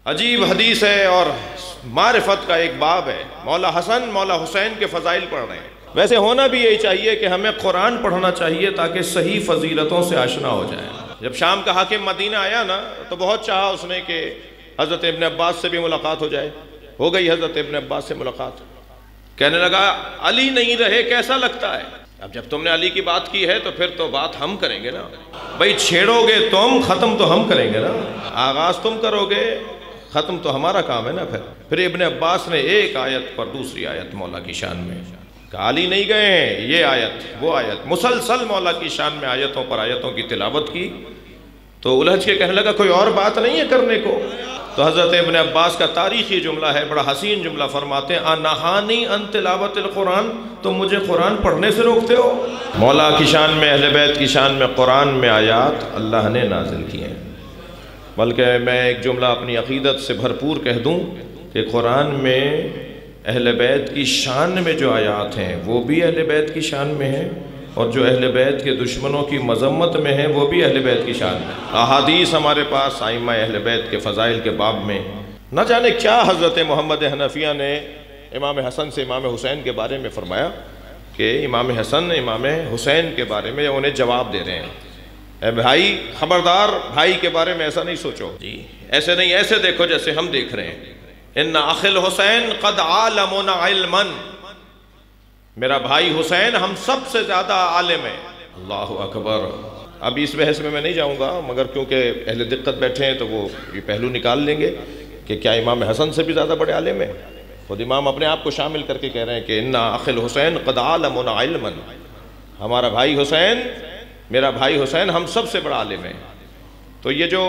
عجیب حدیث ہے اور معرفت کا ایک باب ہے. مولا حسن مولا حسین کے فضائل پڑھ رہے ہیں. ویسے ہونا بھی یہی چاہیے کہ ہمیں قرآن پڑھنا چاہیے تاکہ صحیح فضیلتوں سے آشنا ہو جائے. جب شام کا حاکم مدینہ آیا نا تو بہت چاہا اس نے کہ حضرت ابن عباس سے بھی ملاقات ہو جائے. ہو گئی حضرت ابن عباس سے ملاقات. کہنے لگا علی نہیں رہے کیسا لگتا ہے؟ اب جب تم نے علی کی بات کی ہے تو پھر تو بات ہم کریں گے نا بھائی. چھیڑو گے تم ختم تو ہم کریں گے نا. آغاز تم کرو گے ختم تو ہمارا کام ہے نا. پھر ابن عباس نے ایک آیت پر دوسری آیت مولا کی شان میں کہ علی نہیں گئے ہیں، یہ آیت وہ آیت، مسلسل مولا کی شان میں آیتوں پر آیتوں کی تلاوت کی. تو الجھ کے کہنے لگا کوئی اور بات نہیں ہے کرنے کو؟ تو حضرت ابن عباس کا تاریخی جملہ ہے، بڑا حسین جملہ، فرماتے ہیں انہانی ان تلاوت القرآن، تم مجھے قرآن پڑھنے سے روکتے ہو؟ مولا کی شان میں اہل بیت کی شان میں قرآن میں آیات اللہ نے نازل کی ہیں. بلکہ میں ایک جملہ اپنی عقیدت سے بھرپور کہہ دوں کہ قرآن میں اہل بیت کی شان میں جو آیات ہیں وہ بھی اہل بیت کی شان میں ہیں، اور جو اہل بیت کے دشمنوں کی مذمت میں ہیں وہ بھی اہل بیت کی شان میں. احادیث ہمارے پاس ائمہ اہل بیت کے فضائل کے باب میں نہ جانے کیا حضرت محمد حنفیہ نے امام حسن سے امام حسین کے بارے میں فرمایا کہ امام حسن امام حسین کے بارے میں انہیں جواب دے رہے ہیں. اے بھائی خبردار، بھائی کے بارے میں ایسا نہیں سوچو جی، ایسے نہیں، ایسے دیکھو جیسے ہم دیکھ رہے ہیں. ان اخ الحسین قد عالمنا علما، میرا بھائی حسین ہم سب سے زیادہ عالم ہے. اللہ اکبر. اب اس بحث میں نہیں جاؤں گا مگر کیونکہ اہل دقت بیٹھے ہیں تو وہ یہ پہلو نکال لیں گے کہ کیا امام حسن سے بھی زیادہ بڑے عالم ہیں. خود امام اپنے آپ کو شامل کر کے کہہ رہے ہیں کہ ان اخ الحسین قد عالمنا علما، ہمارا بھائی حسین، میرا بھائی حسین ہم سب سے بڑا عالم ہے. تو یہ جو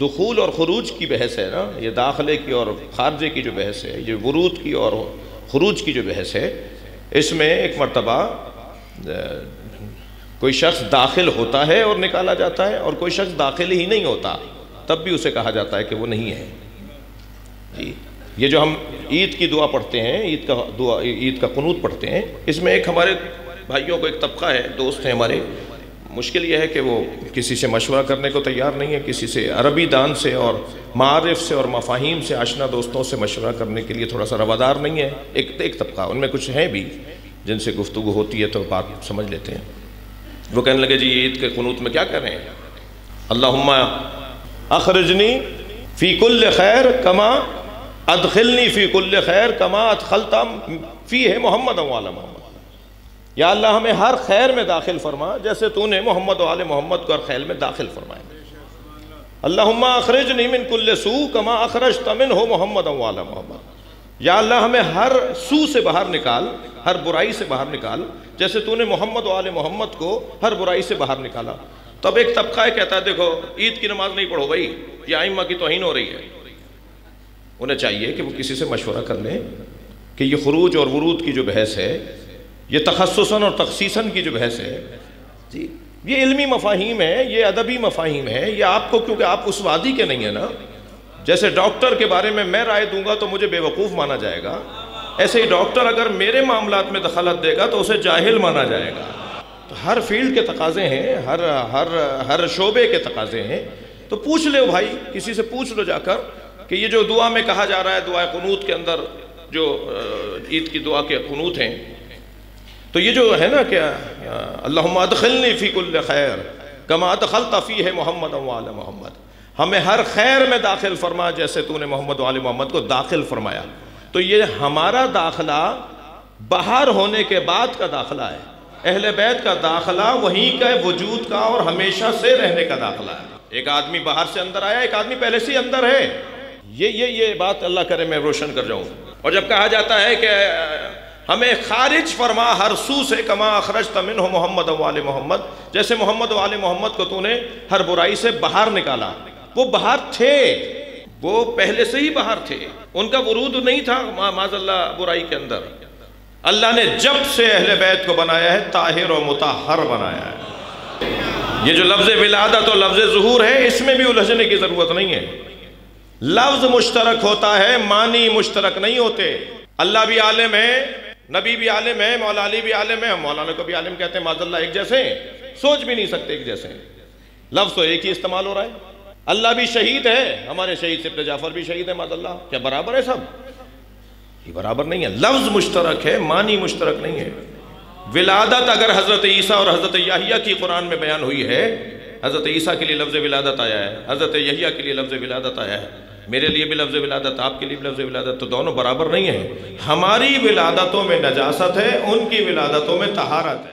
دخول اور خروج کی بحث ہے نا، یہ داخلے کی اور خارجے کی جو بحث ہے، یہ ورود کی اور خروج کی جو بحث ہے، اس میں ایک مرتبہ کوئی شخص داخل ہوتا ہے اور نکالا جاتا ہے، اور کوئی شخص داخل ہی نہیں ہوتا تب بھی اسے کہا جاتا ہے کہ وہ نہیں ہے. جی یہ جو ہم عید کی دعا پڑھتے ہیں، عید کا قنوت پڑھتے ہیں، اس میں ایک ہمارے بھائیوں کو ایک طبقہ ہے، دوست ہیں ہمارے، مشکل یہ ہے کہ وہ کسی سے مشورہ کرنے کو تیار نہیں ہے، کسی سے عربی دان سے اور معارف سے اور مفاہیم سے آشنا دوستوں سے مشورہ کرنے کے لیے تھوڑا سا روادار نہیں ہے. ایک طبقہ، ان میں کچھ ہیں بھی جن سے گفتگو ہوتی ہے تو بات سمجھ لیتے ہیں. وہ کہنے لگے جی عید کے قنوت میں کیا کریں؟ اللہم اخرجنی فی کل خیر کما ادخلنی فی کل خیر کما ادخلت فیہ محمد و آل محمد. یا اللہ ہمیں ہر خیر میں داخل فرما جیسے تو نے محمد و آل محمد کو ہر خیر میں داخل فرمایا. اللہم اخرجنی من کل سوء کما اخرجت منہ محمد و آل محمد. یا اللہ ہمیں ہر سوء سے باہر نکال، ہر برائی سے باہر نکال جیسے تو نے محمد و آل محمد کو ہر برائی سے باہر نکالا. تب ایک طبقہ ہے کہتا ہے دیکھو عید کی نماز نہیں پڑھو بھائی، یہ ائمہ کی توہین ہو رہی ہے. انہیں چاہیے کہ وہ کسی سے مشورہ کر لیں کہ یہ خروج اور ورود کی جو بحث ہے، یہ تخصصاً اور تخصیصاً کی جو بحث ہے، جی یہ علمی مفاہیم ہے، یہ ادبی مفاہیم ہے. یہ آپ کو، کیونکہ آپ اس وادی کے نہیں ہیں نا، جیسے ڈاکٹر کے بارے میں رائے دوں گا تو مجھے بے وقوف مانا جائے گا، ایسے ہی ڈاکٹر اگر میرے معاملات میں دخلت دے گا تو اسے جاہل مانا جائے گا. تو ہر فیلڈ کے تقاضے ہیں، ہر شعبے کے تقاضے ہیں. تو پوچھ لو بھائی، کسی سے پوچھ لو جا کر کہ یہ جو دعا میں کہا جا رہا ہے، دعا قنوت کے اندر جو عید کی دعا کے قنوت ہیں، تو یہ جو ہے نا کہ اللہم ادخلنی فی کل خیر کما ادخلت فیہ محمد و آل محمد، ہمیں ہر خیر میں داخل فرما جیسے تو نے محمد و آل محمد کو داخل فرمایا. تو یہ ہمارا داخلہ باہر ہونے کے بعد کا داخلہ ہے. اہل بیت کا داخلہ وہیں کا وجود کا اور ہمیشہ سے رہنے کا داخلہ ہے. ایک آدمی باہر سے اندر آیا، ایک آدمی پہلے سے اندر ہے. یہ بات اللہ کرے میں روشن کر جاؤں. اور جب کہا جاتا ہے کہ ہمیں خارج فرما ہر سو سے کما اخرجت منہ محمد و آل محمد، جیسے محمد و آل محمد کو تو نے ہر برائی سے باہر نکالا. وہ باہر تھے، وہ پہلے سے ہی باہر تھے، ان کا ورود نہیں تھا معاذ اللہ برائی کے اندر. اللہ نے جب سے اہل بیت کو بنایا ہے طاہر و مطہر بنایا ہے. یہ جو لفظ ولادت اور لفظ ظہور ہے، اس میں بھی الجھنے کی ضرورت نہیں ہے. لفظ مشترک ہوتا ہے، معنی مشترک نہیں ہوتے. اللہ بھی عالم ہے، نبی بھی عالم ہے، مولا علی بھی عالم ہے، مولانا کو بھی عالم کہتے ہیں. معاذ اللہ ایک جیسے ہیں، سوچ بھی نہیں سکتے ایک جیسے ہیں. لفظ تو ایک ہی استعمال ہو رہا ہے. اللہ بھی شہید ہے، ہمارے شہید ابن جعفر بھی شہید ہے معاذ اللہ، کیا برابر ہے سب؟ یہ برابر نہیں ہے، لفظ مشترک ہے، معنی مشترک نہیں ہے۔ ولادت اگر حضرت عیسیٰ اور حضرت یحییٰ کی قرآن میں بیان ہوئی ہے، حضرت عیسیٰ کے لیے لفظ ولادت آیا ہے، حضرت یحییٰ کے لیے لفظ ولادت آیا ہے، میرے لیے بھی لفظ ولادت، آپ کے لیے بھی لفظ ولادت، تو دونوں برابر نہیں ہیں۔ ہماری ولادتوں میں نجاست ہے، ان کی ولادتوں میں طہارت ہے۔